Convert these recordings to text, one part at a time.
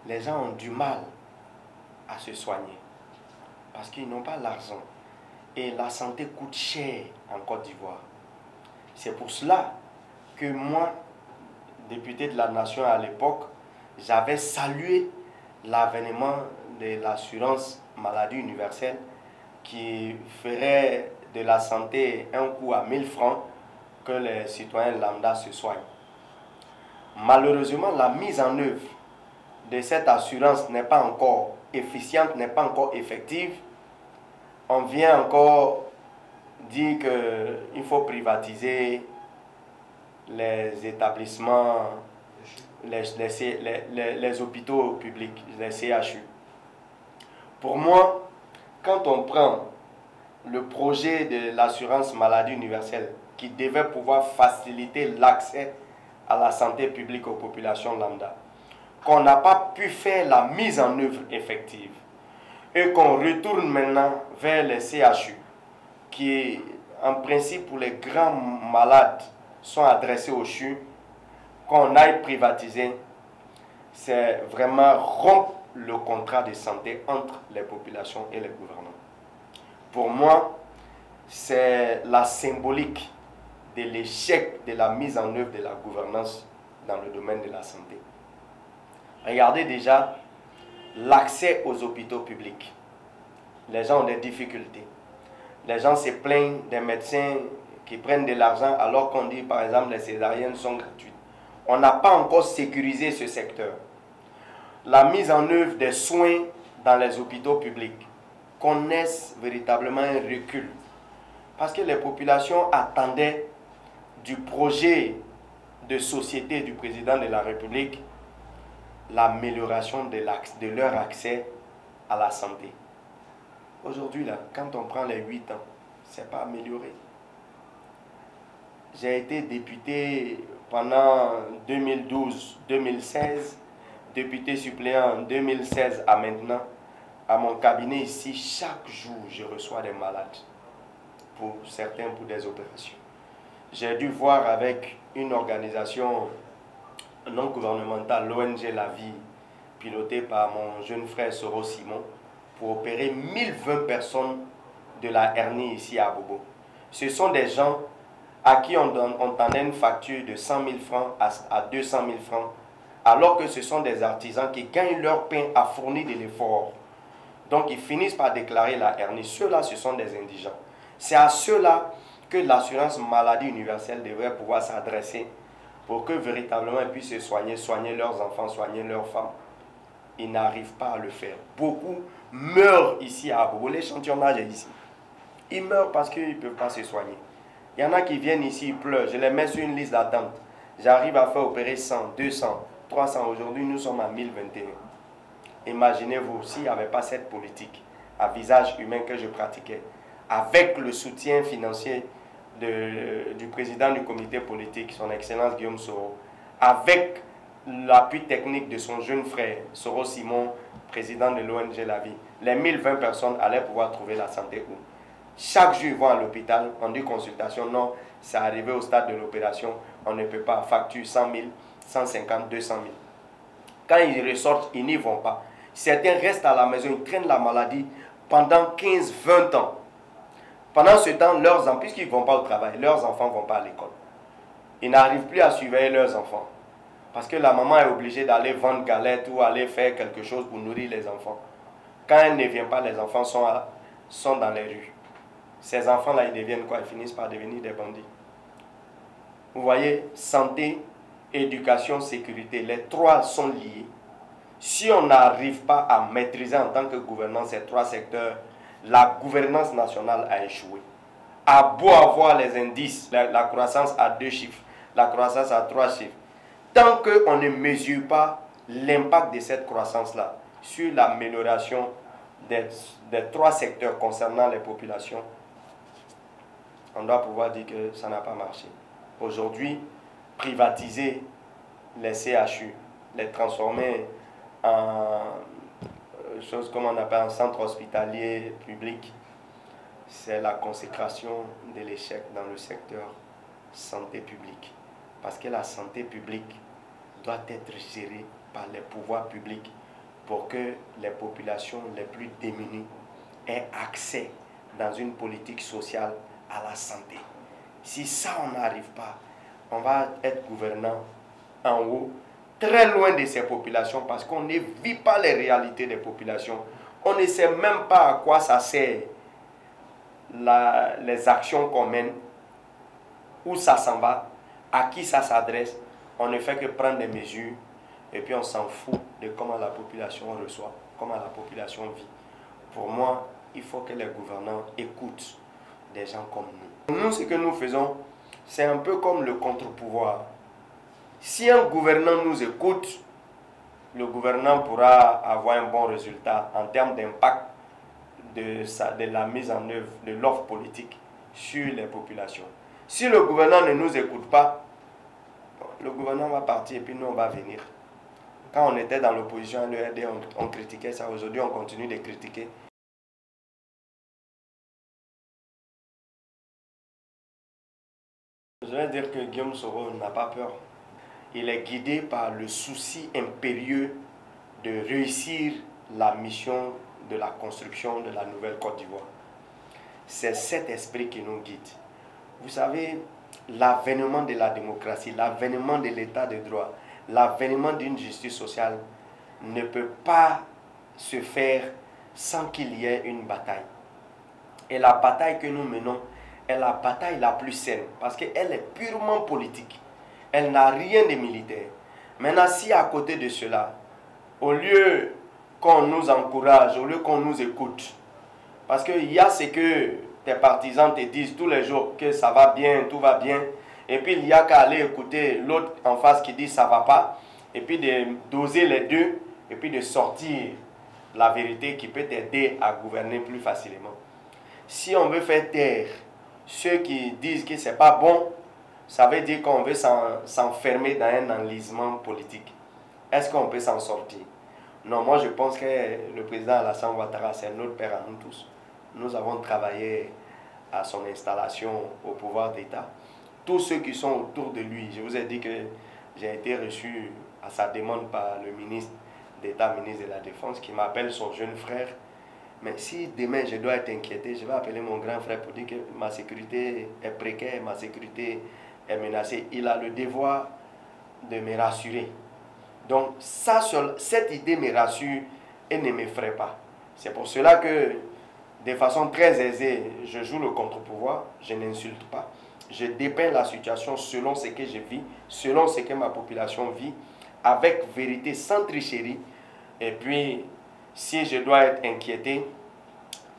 les gens ont du mal à se soigner parce qu'ils n'ont pas l'argent. Et la santé coûte cher en Côte d'Ivoire. C'est pour cela que moi, député de la nation à l'époque, j'avais salué l'avènement de l'assurance maladie universelle qui ferait de la santé un coût à 1000 francs que les citoyens lambda se soignent. Malheureusement, la mise en œuvre de cette assurance n'est pas encore efficiente, n'est pas encore effective. On vient encore dire qu'il faut privatiser les établissements, les hôpitaux publics, les CHU. Pour moi, quand on prend le projet de l'assurance maladie universelle qui devait pouvoir faciliter l'accès à la santé publique aux populations lambda, qu'on n'a pas pu faire la mise en œuvre effective et qu'on retourne maintenant vers les CHU qui, en principe, pour les grands malades, sont adressés au CHU, qu'on aille privatiser, c'est vraiment rompre le contrat de santé entre les populations et les gouvernements. Pour moi, c'est la symbolique de l'échec de la mise en œuvre de la gouvernance dans le domaine de la santé. Regardez déjà l'accès aux hôpitaux publics. Les gens ont des difficultés. Les gens se plaignent des médecins qui prennent de l'argent alors qu'on dit par exemple les césariennes sont gratuites. On n'a pas encore sécurisé ce secteur. La mise en œuvre des soins dans les hôpitaux publics connaissent véritablement un recul. Parce que les populations attendaient du projet de société du président de la République l'amélioration de leur accès à la santé. Aujourd'hui, là, quand on prend les 8 ans, ce n'est pas amélioré. J'ai été député pendant 2012-2016, député suppléant 2016 à maintenant. À mon cabinet ici, chaque jour, je reçois des malades, pour certains pour des opérations. J'ai dû voir avec une organisation non gouvernementale, l'ONG La Vie, pilotée par mon jeune frère Soro Simon, pour opérer 1020 personnes de la hernie ici à Bobo. Ce sont des gens à qui on donnait une facture de 100 000 francs à 200 000 francs, alors que ce sont des artisans qui gagnent leur pain à fournir de l'effort. Donc ils finissent par déclarer la hernie. Ceux-là, ce sont des indigents. C'est à ceux-là que l'assurance maladie universelle devrait pouvoir s'adresser pour que véritablement ils puissent se soigner, soigner leurs enfants, soigner leurs femmes. Ils n'arrivent pas à le faire. Beaucoup meurent ici à Abobo. L'échantillonnage est ici. Ils meurent parce qu'ils ne peuvent pas se soigner. Il y en a qui viennent ici, ils pleurent. Je les mets sur une liste d'attente. J'arrive à faire opérer 100, 200, 300. Aujourd'hui, nous sommes à 1021. Imaginez-vous, s'il n'y avait pas cette politique à visage humain que je pratiquais, avec le soutien financier du président du comité politique, son Excellence Guillaume Soro, avec l'appui technique de son jeune frère, Soro Simon, président de l'ONG La Vie, les 1020 personnes allaient pouvoir trouver la santé où? Chaque jour, ils vont à l'hôpital, on dit consultation, non, c'est arrivé au stade de l'opération, on ne peut pas, facture 100 000, 150, 200 000. Quand ils ressortent, ils n'y vont pas. Certains restent à la maison, ils traînent la maladie pendant 15, 20 ans. Pendant ce temps, leurs enfants, puisqu'ils ne vont pas au travail, leurs enfants ne vont pas à l'école. Ils n'arrivent plus à surveiller leurs enfants. Parce que la maman est obligée d'aller vendre galettes ou aller faire quelque chose pour nourrir les enfants. Quand elle ne vient pas, les enfants sont dans les rues. Ces enfants-là, ils deviennent quoi? Ils finissent par devenir des bandits. Vous voyez, santé, éducation, sécurité, les trois sont liés. Si on n'arrive pas à maîtriser en tant que gouvernant ces trois secteurs, la gouvernance nationale a échoué. À beau avoir les indices, la croissance à 2 chiffres, la croissance à 3 chiffres, tant qu'on ne mesure pas l'impact de cette croissance-là sur l'amélioration des 3 secteurs concernant les populations, on doit pouvoir dire que ça n'a pas marché. Aujourd'hui, privatiser les CHU, les transformer en chose comme on appelle un centre hospitalier public, c'est la consécration de l'échec dans le secteur santé publique. Parce que la santé publique doit être gérée par les pouvoirs publics pour que les populations les plus démunies aient accès dans une politique sociale à la santé. Si ça, on n'arrive pas, on va être gouvernant en haut, très loin de ces populations, parce qu'on ne vit pas les réalités des populations. On ne sait même pas à quoi ça sert les actions qu'on mène, où ça s'en va, à qui ça s'adresse. On ne fait que prendre des mesures et puis on s'en fout de comment la population reçoit, comment la population vit. Pour moi, il faut que les gouvernants écoutent des gens comme nous. Nous, ce que nous faisons, c'est un peu comme le contre-pouvoir. Si un gouvernant nous écoute, le gouvernant pourra avoir un bon résultat en termes d'impact de la mise en œuvre de l'offre politique sur les populations. Si le gouvernant ne nous écoute pas, le gouvernement va partir et puis nous on va venir. Quand on était dans l'opposition à l'ERD, on critiquait ça. Aujourd'hui, on continue de critiquer. Je vais dire que Guillaume Soro n'a pas peur. Il est guidé par le souci impérieux de réussir la mission de la construction de la nouvelle Côte d'Ivoire. C'est cet esprit qui nous guide. Vous savez, l'avènement de la démocratie, l'avènement de l'état de droit, l'avènement d'une justice sociale ne peut pas se faire sans qu'il y ait une bataille. Et la bataille que nous menons est la bataille la plus saine parce qu'elle est purement politique. Elle n'a rien de militaire. Maintenant, si à côté de cela, au lieu qu'on nous encourage, au lieu qu'on nous écoute, parce qu'il y a ce que tes partisans te disent tous les jours, que ça va bien, tout va bien, et puis il y a qu'à aller écouter l'autre en face qui dit ça va pas, et puis de doser les deux, et puis de sortir la vérité qui peut t'aider à gouverner plus facilement. Si on veut faire taire ceux qui disent que c'est pas bon, ça veut dire qu'on veut s'enfermer dans un enlisement politique. Est-ce qu'on peut s'en sortir? Non, moi je pense que le président Alassane Ouattara, c'est notre père à nous tous. Nous avons travaillé à son installation au pouvoir d'État. Tous ceux qui sont autour de lui, je vous ai dit que j'ai été reçu à sa demande par le ministre d'État, ministre de la Défense, qui m'appelle son jeune frère. Mais si demain je dois être inquiété, je vais appeler mon grand frère pour dire que ma sécurité est précaire, ma sécurité est menacée. Il a le devoir de me rassurer. Donc ça, cette idée me rassure et ne m'effraie pas. C'est pour cela que de façon très aisée, je joue le contre-pouvoir, je n'insulte pas. Je dépeins la situation selon ce que je vis, selon ce que ma population vit, avec vérité, sans tricherie. Et puis, si je dois être inquiété,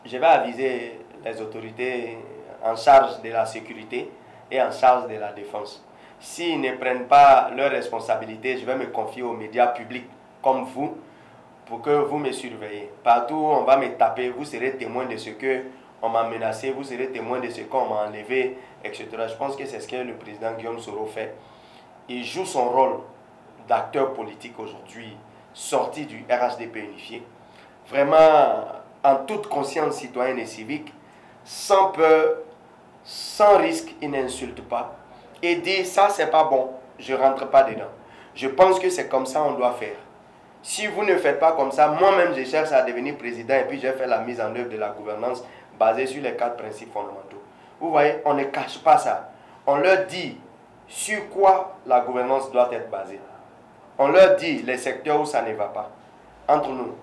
je vais aviser les autorités en charge de la sécurité et en charge de la défense. S'ils ne prennent pas leurs responsabilités, je vais me confier aux médias publics comme vous pour que vous me surveillez. Partout où on va me taper, vous serez témoin de ce qu'on m'a menacé, vous serez témoin de ce qu'on m'a enlevé, etc. Je pense que c'est ce que le président Guillaume Soro fait. Il joue son rôle d'acteur politique aujourd'hui, sorti du RHDP unifié. Vraiment, en toute conscience citoyenne et civique, sans peur, sans risque, il n'insulte pas. Et dit ça c'est pas bon, je ne rentre pas dedans. Je pense que c'est comme ça qu'on doit faire. Si vous ne faites pas comme ça, moi-même je cherche à devenir président et puis je fais la mise en œuvre de la gouvernance basée sur les 4 principes fondamentaux. Vous voyez, on ne cache pas ça. On leur dit sur quoi la gouvernance doit être basée. On leur dit les secteurs où ça ne va pas. Entre nous,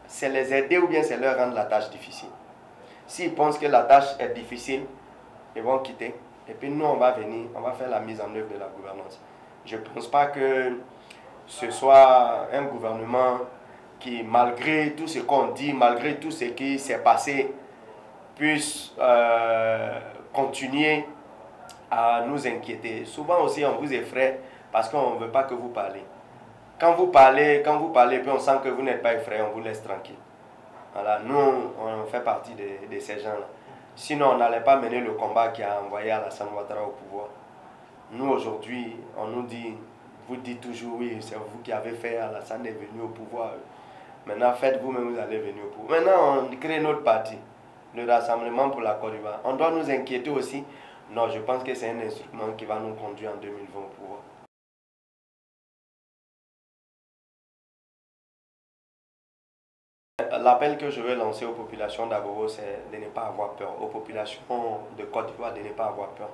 c'est les aider ou bien c'est leur rendre la tâche difficile. S'ils pensent que la tâche est difficile, ils vont quitter. Et puis nous, on va venir, on va faire la mise en œuvre de la gouvernance. Je ne pense pas que ce soit un gouvernement qui, malgré tout ce qu'on dit, malgré tout ce qui s'est passé, puisse continuer à nous inquiéter. Souvent aussi, on vous effraie parce qu'on ne veut pas que vous parlez. Quand vous parlez, puis on sent que vous n'êtes pas effrayé, on vous laisse tranquille. Voilà, nous, on fait partie de ces gens-là. Sinon, on n'allait pas mener le combat qui a envoyé Alassane Ouattara au pouvoir. Nous, aujourd'hui, on nous dit, vous dites toujours, oui, c'est vous qui avez fait, Alassane est venu au pouvoir. Maintenant, faites vous-même, vous allez venir au pouvoir. Maintenant, on crée notre parti, le Rassemblement pour la Côte d'Ivoire. On doit nous inquiéter aussi. Non, je pense que c'est un instrument qui va nous conduire en 2020 au pouvoir. L'appel que je veux lancer aux populations d'Agogo, c'est de ne pas avoir peur. Aux populations de Côte d'Ivoire, de ne pas avoir peur.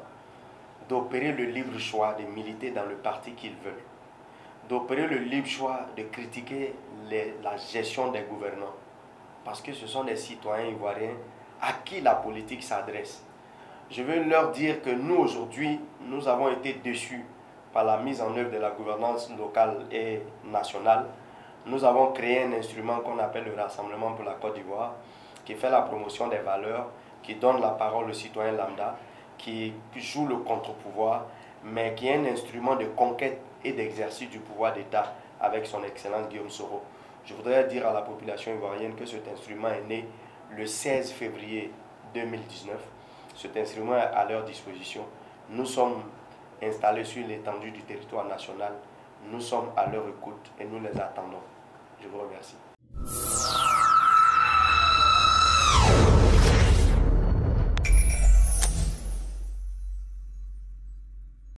D'opérer le libre choix de militer dans le parti qu'ils veulent. D'opérer le libre choix de critiquer la gestion des gouvernants. Parce que ce sont des citoyens ivoiriens à qui la politique s'adresse. Je veux leur dire que nous, aujourd'hui, nous avons été déçus par la mise en œuvre de la gouvernance locale et nationale. Nous avons créé un instrument qu'on appelle le Rassemblement pour la Côte d'Ivoire, qui fait la promotion des valeurs, qui donne la parole aux citoyens lambda, qui joue le contre-pouvoir, mais qui est un instrument de conquête et d'exercice du pouvoir d'État avec son excellence Guillaume Soro. Je voudrais dire à la population ivoirienne que cet instrument est né le 16 février 2019. Cet instrument est à leur disposition. Nous sommes installés sur l'étendue du territoire national. Nous sommes à leur écoute et nous les attendons. Je vous remercie.